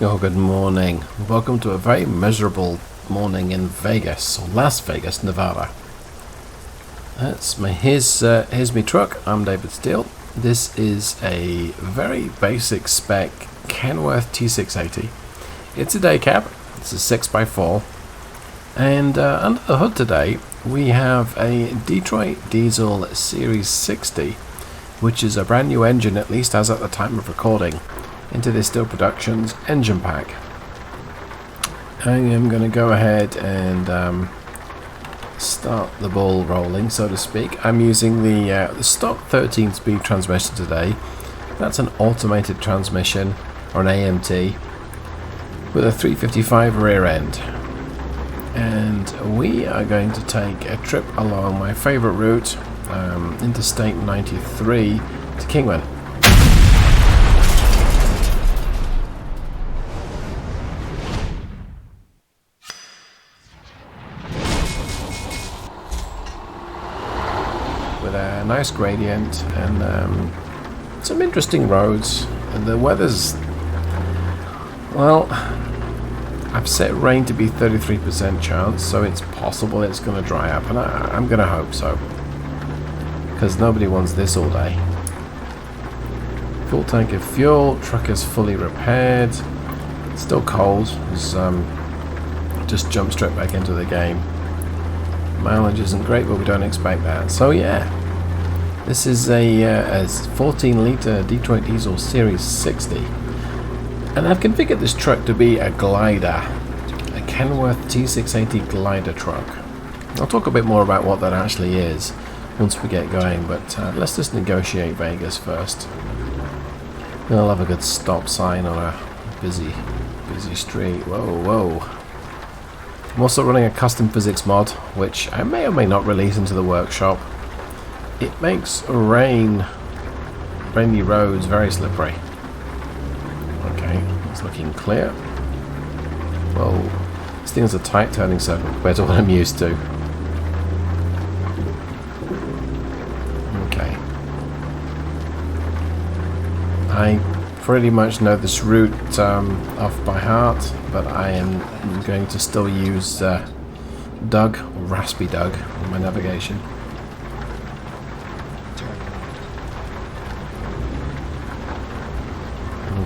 Oh, good morning. Welcome to a very miserable morning in Vegas, or Las Vegas, Nevada. Here's my truck. I'm David Steele. This is a very basic spec Kenworth T680. It's a day cab. It's a 6x4. And under the hood today, we have a Detroit Diesel Series 60, which is a brand new engine, at least as at the time of recording, into this Steel Productions engine pack. I am going to go ahead and start the ball rolling, so to speak. I'm using the stock 13-speed transmission today. That's an automated transmission, or an AMT, with a 355 rear end. And we are going to take a trip along my favorite route, Interstate 93 to Kenworth. With a nice gradient and some interesting roads. And the weather's, well, I've set rain to be 33% chance, so it's possible it's going to dry up, and I'm going to hope so, because nobody wants this all day. Full tank of fuel, truck is fully repaired, still cold, just jumped straight back into the game. Mileage isn't great, but we don't expect that. So yeah, this is a 14 litre Detroit Diesel Series 60, and I've configured this truck to be a glider, a Kenworth T680 glider truck. I'll talk a bit more about what that actually is once we get going, but let's just negotiate Vegas first. I'll have a good stop sign on a busy street. Whoa. I'm also running a custom physics mod, which I may or may not release into the workshop. It makes rainy roads very slippery. Okay, it's looking clear. Whoa, this thing's a tight turning circle compared to what I'm used to. Okay. I pretty much know this route off by heart, but I am going to still use Doug, or Raspy Doug, in my navigation.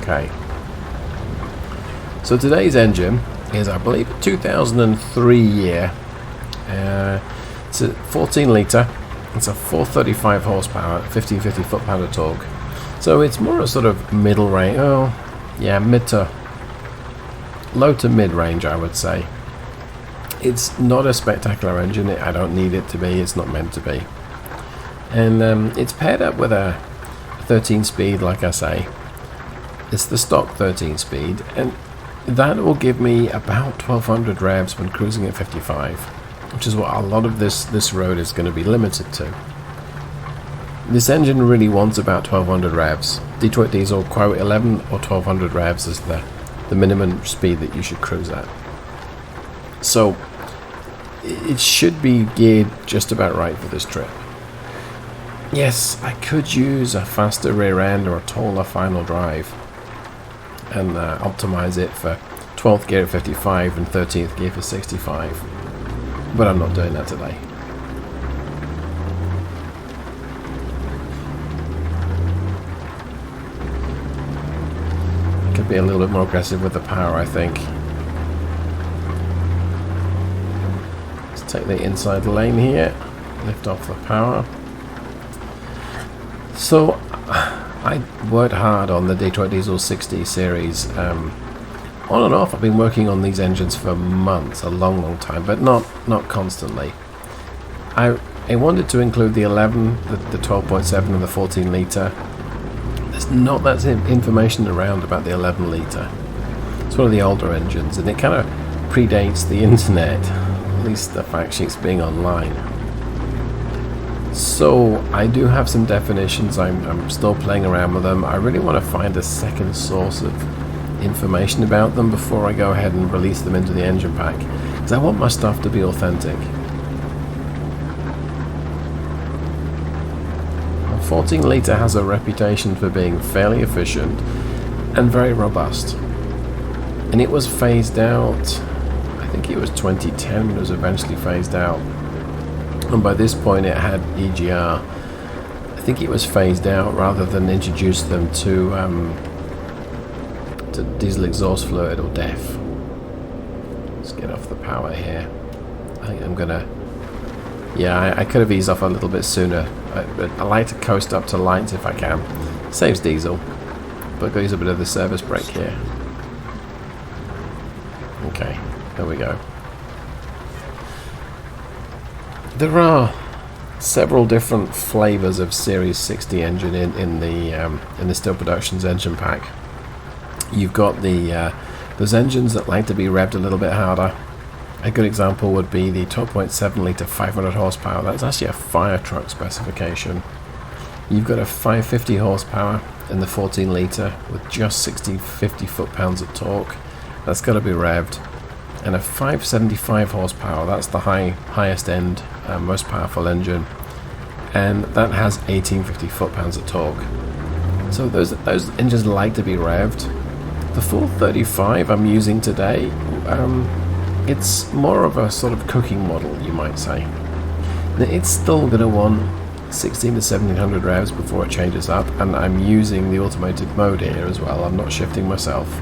Okay. So today's engine is, I believe, a 2003 year. It's a 14 litre. It's a 435 horsepower, 1550 foot-pound of torque. So it's more a sort of middle range. Oh, yeah, low to mid range, I would say. It's not a spectacular engine. I don't need it to be. It's not meant to be. And it's paired up with a 13-speed, like I say. It's the stock 13-speed, and that will give me about 1200 revs when cruising at 55, which is what a lot of this road is going to be limited to. This engine really wants about 1200 revs. Detroit Diesel quote 11 or 1200 revs is the minimum speed that you should cruise at. So it should be geared just about right for this trip. Yes, I could use a faster rear end or a taller final drive and optimize it for 12th gear at 55 and 13th gear for 65, but I'm not doing that today. Could be a little bit more aggressive with the power, I think. Let's take the inside lane here, lift off the power. So I worked hard on the Detroit Diesel 60 series. On and off, I've been working on these engines for months, a long time, but not constantly. I wanted to include the 11, the 12.7 and the 14 litre. There's not that information around about the 11 litre. It's one of the older engines, and it kind of predates the internet, at least the fact sheets being online. So I do have some definitions. I'm still playing around with them. I really want to find a second source of information about them before I go ahead and release them into the engine pack, because I want my stuff to be authentic. A 14 litre has a reputation for being fairly efficient and very robust. and it was phased out. I think it was 2010 when it was eventually phased out, and by this point it had EGR. I think it was phased out rather than introduce them to diesel exhaust fluid or DEF. Let's get off the power here. I think I'm gonna, yeah, I could have eased off a little bit sooner, but I like to coast up to lights if I can. Saves diesel, but I've got to use a bit of the service brake here. Okay, there we go. There are several different flavors of Series 60 engine in the Steel Productions engine pack. You've got those engines that like to be revved a little bit harder. A good example would be the 12.7 litre 500 horsepower. That's actually a fire truck specification. You've got a 550 horsepower in the 14 litre with just 50 foot-pounds of torque. That's got to be revved. And a 575 horsepower, that's the highest end, most powerful engine, and that has 1850 foot-pounds of torque. So those engines like to be revved. The 435 I'm using today, it's more of a sort of cooking model, you might say. It's still going to want 16 to 1700 revs before it changes up, and I'm using the automated mode here as well. I'm not shifting myself.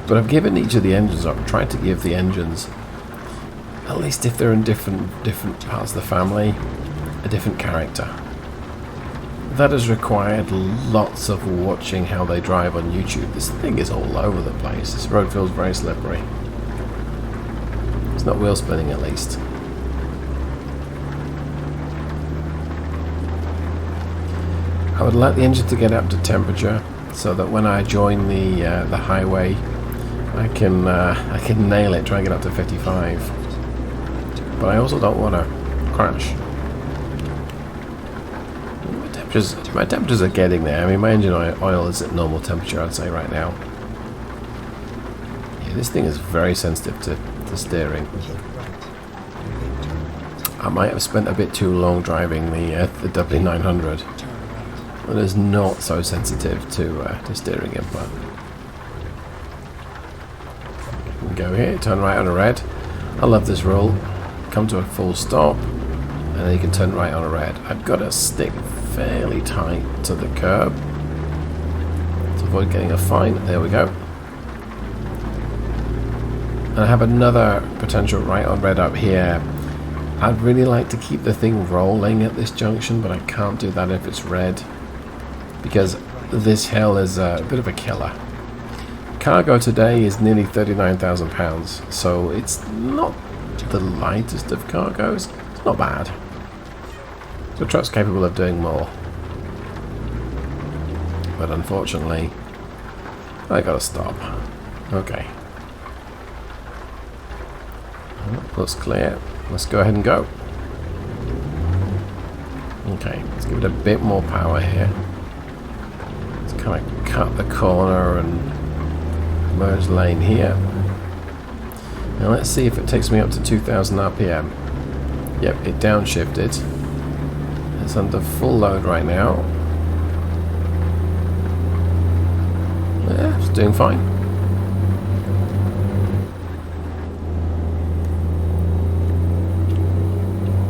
But I've given each of the engines, I've tried to give the engines, at least if they're in different parts of the family, a different character. That has required lots of watching how they drive on YouTube. This thing is all over the place. This road feels very slippery. It's not wheel spinning, at least. I would like the engine to get up to temperature so that when I join the highway, I can nail it, try and get up to 55. But I also don't want to crash. My temperatures are getting there. I mean, my engine oil is at normal temperature, I'd say, right now. Yeah, this thing is very sensitive to steering. I might have spent a bit too long driving the W900. It is not so sensitive to steering input. Go here, turn right on a red. I love this rule. Come to a full stop, and then you can turn right on a red. I've got to stick fairly tight to the curb to avoid getting a fine. There we go. And I have another potential right on red up here. I'd really like to keep the thing rolling at this junction, but I can't do that if it's red, because this hill is a bit of a killer. Cargo today is nearly 39,000 pounds, so it's not the lightest of cargoes. It's not bad. The truck's capable of doing more. But unfortunately, I gotta stop. Okay. Looks clear. Let's go ahead and go. Okay, let's give it a bit more power here. Let's kind of cut the corner and merge lane here. Now let's see if it takes me up to 2000 RPM. Yep, it downshifted. It's under full load right now. Yeah, it's doing fine.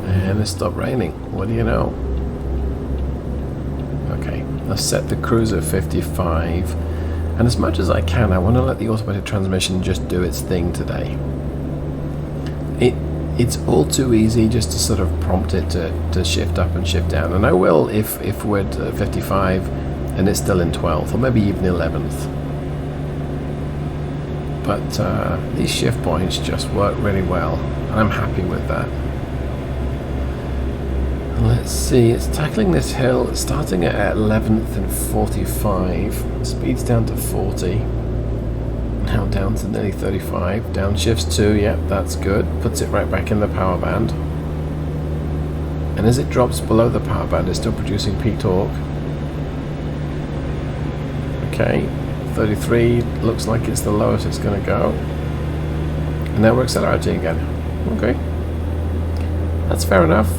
And it stopped raining. What do you know? Okay, let's set the cruise at 55. And as much as I can, I want to let the automated transmission just do its thing today. It's all too easy just to sort of prompt it to shift up and shift down. And I will if we're at 55 and it's still in 12th or maybe even 11th. But these shift points just work really well, and I'm happy with that. Let's see, it's tackling this hill, it's starting at 11th and 45, speed's down to 40, now down to nearly 35, downshifts 2, yep, that's good, puts it right back in the power band. And as it drops below the power band, it's still producing peak torque. Okay, 33, looks like it's the lowest it's going to go. And now we're accelerating again. Okay, that's fair enough.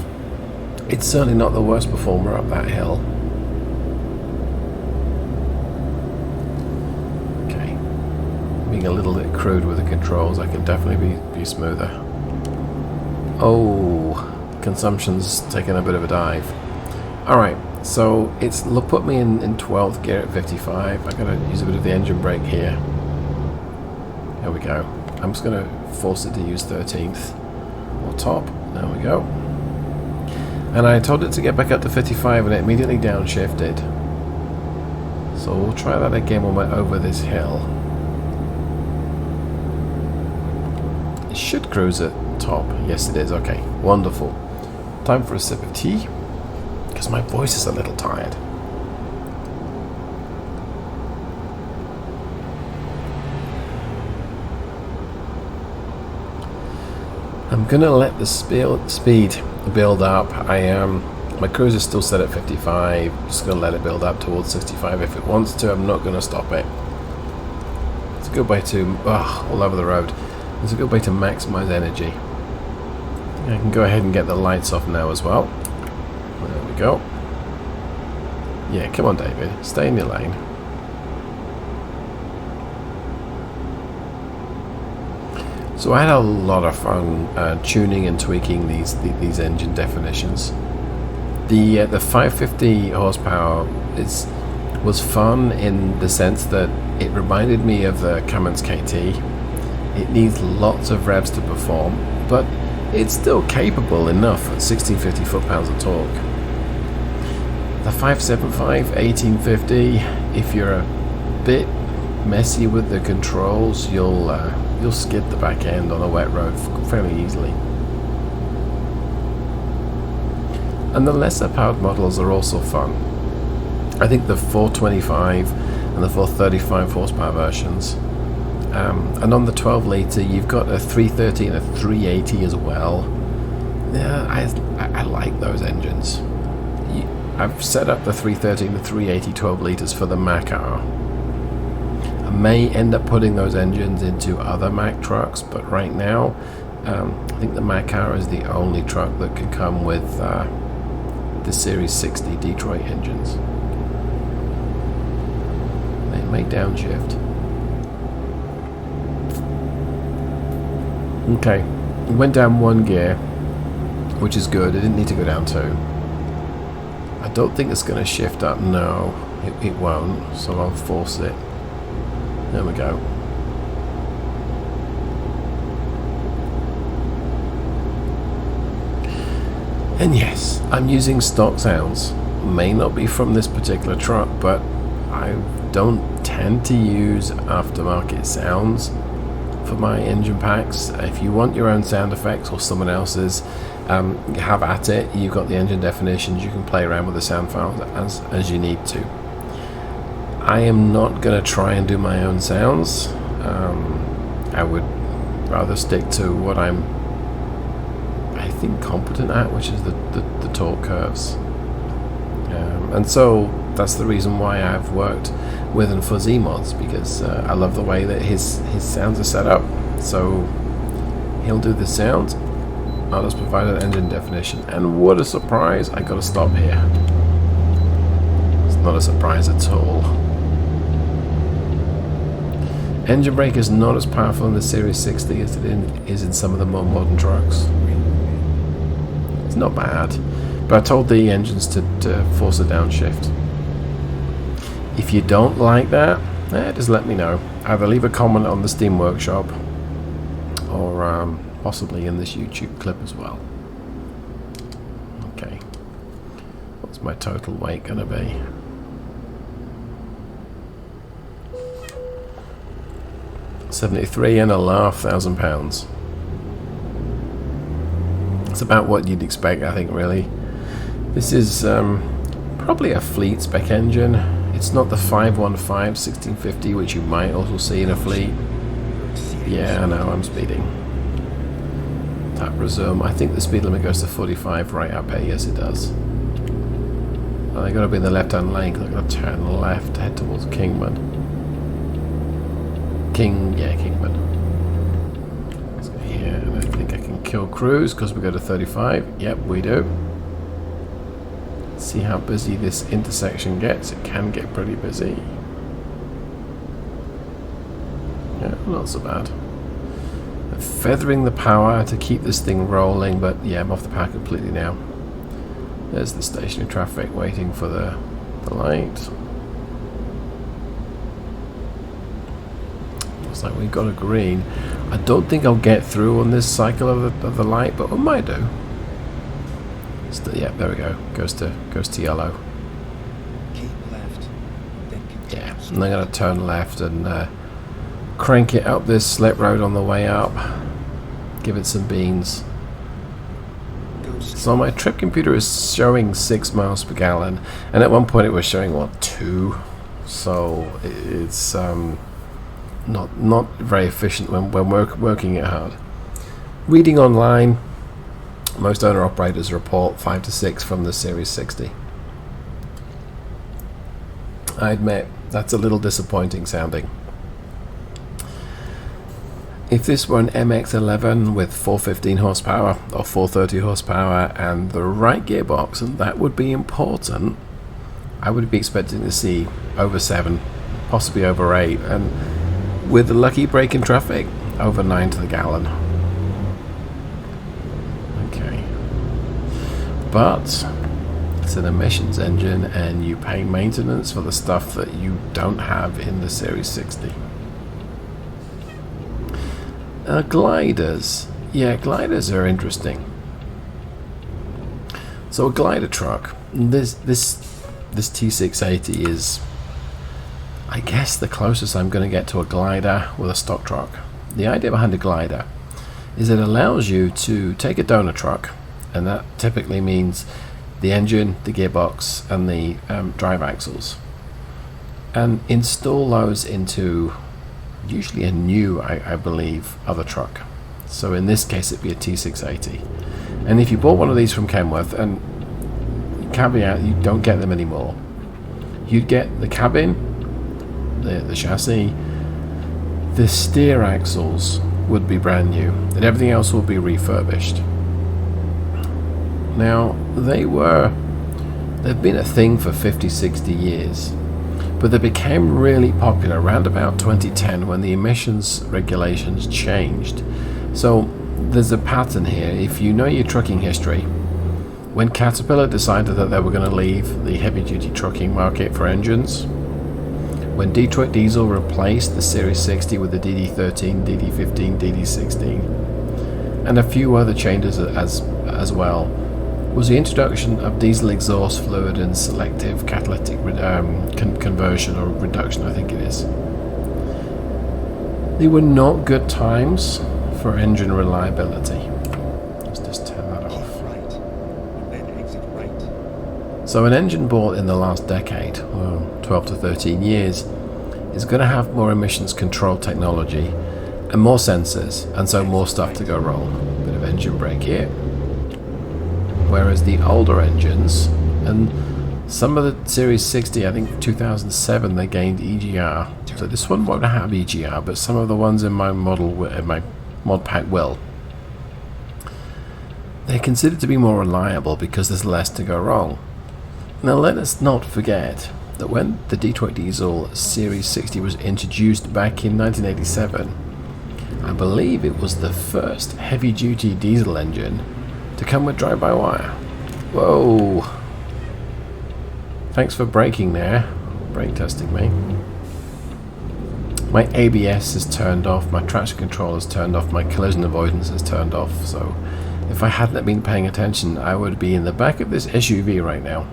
It's certainly not the worst performer up that hill. being a little bit crude with the controls. I can definitely be smoother. Oh, consumption's taken a bit of a dive. Alright, so it's put me in 12th gear at 55. I gotta use a bit of the engine brake here. There we go. I'm just gonna force it to use 13th or top. There we go. And I told it to get back up to 55 and it immediately downshifted. So we'll try that again when we're over this hill. It should cruise at top. Yes it is. Okay, wonderful. Time for a sip of tea, because my voice is a little tired. I'm gonna let the speed build up. My cruise is still set at 55. Just gonna let it build up towards 65 if it wants to. I'm not gonna stop it. It's a good way to all over the road. It's a good way to maximize energy. I can go ahead and get the lights off now as well. There we go. Yeah, come on, David, stay in your lane. So I had a lot of fun tuning and tweaking these engine definitions. The 550 horsepower was fun in the sense that it reminded me of the Cummins KT. It needs lots of revs to perform, but it's still capable enough at 1650 foot-pounds of torque. The 575 1850, if you're a bit messy with the controls, you'll skid the back end on a wet road fairly easily. And the lesser powered models are also fun. I think the 425 and the 435 horsepower versions. And on the 12 litre you've got a 330 and a 380 as well. Yeah, I like those engines. I've set up the 330 and the 380 12 litres for the Mac-R. I may end up putting those engines into other Mac trucks, but right now I think the Mac-R is the only truck that can come with the Series 60 Detroit engines. They may downshift. Okay, it went down one gear, which is good. It didn't need to go down two. I don't think it's going to shift up. No, it won't, so I'll force it. There we go. And yes, I'm using stock sounds. May not be from this particular truck, but I don't tend to use aftermarket sounds for my engine packs. If you want your own sound effects or someone else's, have at it. You've got the engine definitions. You can play around with the sound files as you need to. I am not going to try and do my own sounds. I would rather stick to what I think competent at, which is the torque curves. And so that's the reason why I've worked with and for Z-Mods, because I love the way that his sounds are set up. So he'll do the sounds, I'll just provide an engine definition. And what a surprise, I got to stop here. It's not a surprise at all. Engine brake is not as powerful in the Series 60 as it is in some of the more modern trucks. It's not bad, but I told the engines to force a downshift. If you don't like that, just let me know. Either leave a comment on the Steam Workshop or possibly in this YouTube clip as well. Okay, what's my total weight going to be? £73,500. It's about what you'd expect, I think, really. This is probably a fleet spec engine. It's not the 515 1650, which you might also see in a fleet. Yeah, I know, I'm speeding. Tap resume. I think the speed limit goes to 45 right up here. Yes, it does. Well, I got to be in the left-hand lane because I've got to turn left, head towards Kingman. Kingman. Let's go here, and I think I can kill cruise because we go to 35. Yep, we do. Let's see how busy this intersection gets. It can get pretty busy. Yeah, not so bad. Feathering the power to keep this thing rolling, but yeah, I'm off the power completely now. There's the stationary traffic waiting for the light. Looks like we've got a green. I don't think I'll get through on this cycle of the light, but we might do. Yeah, there we go. Goes to yellow. Keep left. Yeah, and I'm going to turn left and crank it up this slip road on the way up. Give it some beans. So my trip computer is showing 6 miles per gallon, and at one point it was showing what, 2. So it's not very efficient when working it hard. Reading online, most owner operators report 5 to 6 from the Series 60. I admit that's a little disappointing sounding. If this were an MX-11 with 415 horsepower or 430 horsepower and the right gearbox, and that would be important, I would be expecting to see over 7, possibly over 8, and with the lucky break in traffic, over 9 to the gallon. Okay. But it's an emissions engine and you pay maintenance for the stuff that you don't have in the Series 60. Gliders. Yeah, gliders are interesting. So a glider truck. This T680 is, I guess, the closest I'm going to get to a glider with a stock truck. The idea behind a glider is it allows you to take a donor truck, and that typically means the engine, the gearbox, and the drive axles, and install those into usually a new, I believe, other truck. So in this case it'd be a T680. And if you bought one of these from Kenworth, and caveat, you don't get them anymore, you'd get the cabin, the chassis, the steer axles would be brand new, and everything else will be refurbished. Now they've been a thing for 50-60 years, but they became really popular around about 2010 when the emissions regulations changed. So there's a pattern here. If you know your trucking history, when Caterpillar decided that they were going to leave the heavy-duty trucking market for engines, when Detroit Diesel replaced the Series 60 with the DD13, DD15, DD16, and a few other changes as well, was the introduction of diesel exhaust fluid and selective catalytic conversion or reduction, I think it is. They were not good times for engine reliability. Let's just turn that off. Right. Then exit right. So an engine bought in the last decade, 12 to 13 years, is going to have more emissions control technology and more sensors, and so more stuff to go wrong. Bit of engine brake here. Whereas the older engines, and some of the Series 60, I think 2007, they gained EGR. So this one won't have EGR, but some of the ones in my my mod pack will. They're considered to be more reliable because there's less to go wrong. Now let us not forget that when the Detroit Diesel Series 60 was introduced back in 1987, I believe it was the first heavy-duty diesel engine to come with drive-by-wire. Whoa! Thanks for braking there. Brake testing me. My ABS is turned off, my traction control is turned off, my collision avoidance is turned off, so if I hadn't been paying attention, I would be in the back of this SUV right now.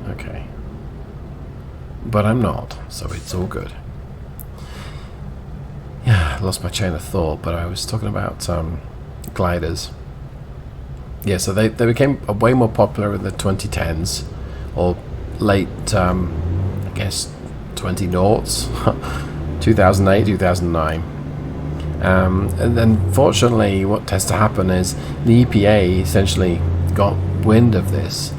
Okay. But I'm not, so it's all good. Yeah, I lost my chain of thought, but I was talking about gliders. Yeah, so they became way more popular in the 2010s, or late, I guess, 2000s, 2008, 2009. And then, fortunately, what tends to happen is the EPA essentially got wind of this.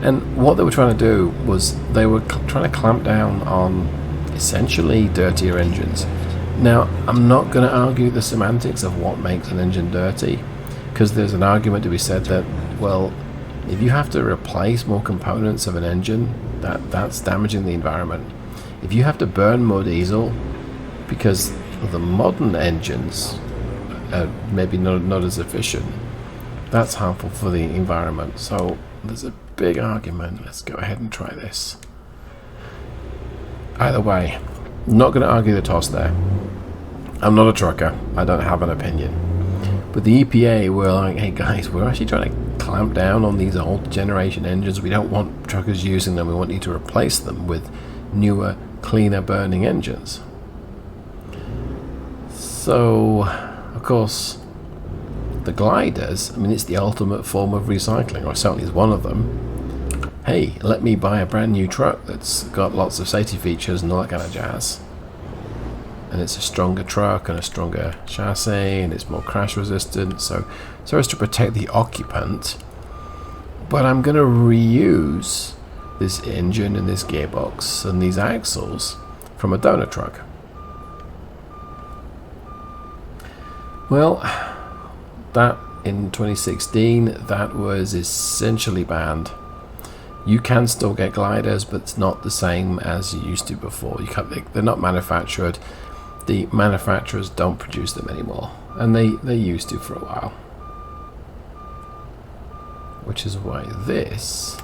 And what they were trying to do was they were trying to clamp down on essentially dirtier engines. Now, I'm not going to argue the semantics of what makes an engine dirty, because there's an argument to be said that, well, if you have to replace more components of an engine, that's damaging the environment. If you have to burn more diesel, because the modern engines are maybe not as efficient, that's harmful for the environment. So there's a big argument. Let's go ahead and try this. Either way, not going to argue the toss there. I'm not a trucker. I don't have an opinion. But the EPA were like, hey guys, we're actually trying to clamp down on these old generation engines. We don't want truckers using them. We want you to replace them with newer, cleaner burning engines. So, of course, the gliders, I mean, it's the ultimate form of recycling, or certainly is one of them. Hey, let me buy a brand new truck that's got lots of safety features and all that kind of jazz. And it's a stronger truck and a stronger chassis, and it's more crash resistant, so as to protect the occupant. But I'm going to reuse this engine and this gearbox and these axles from a donor truck. Well, that in 2016, that was essentially banned. You can still get gliders, but it's not the same as you used to before. They're not manufactured. The manufacturers don't produce them anymore, and they used to for a while. Which is why this,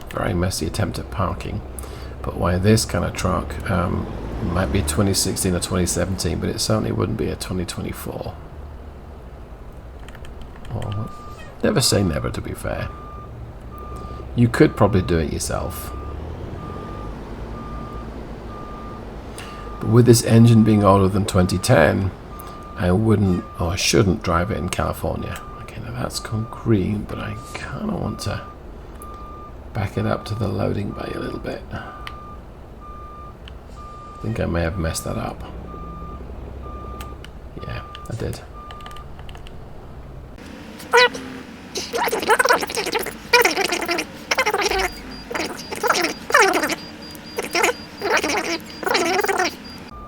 very messy attempt at parking, but why this kind of truck might be 2016 or 2017, but it certainly wouldn't be a 2024. Well, never say never, to be fair. You could probably do it yourself. But with this engine being older than 2010, I wouldn't or shouldn't drive it in California. Okay, now that's gone green, but I kind of want to back it up to the loading bay a little bit. I think I may have messed that up. Yeah, I did.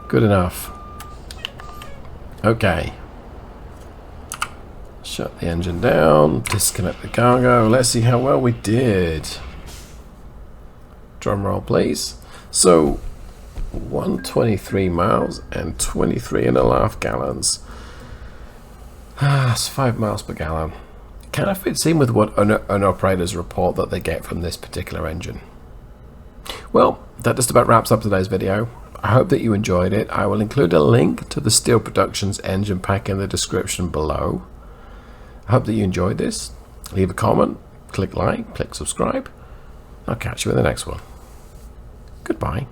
Good enough. Okay. Shut the engine down, disconnect the cargo. Let's see how well we did. Drum roll, please. So, 123 miles and 23.5 gallons. That's 5 miles per gallon. It kind of fits in with what an operator's report that they get from this particular engine. Well, that just about wraps up today's video. I hope that you enjoyed it. I will include a link to the Steel Productions engine pack in the description below. I hope that you enjoyed this. Leave a comment, click like, click subscribe. I'll catch you in the next one. Goodbye.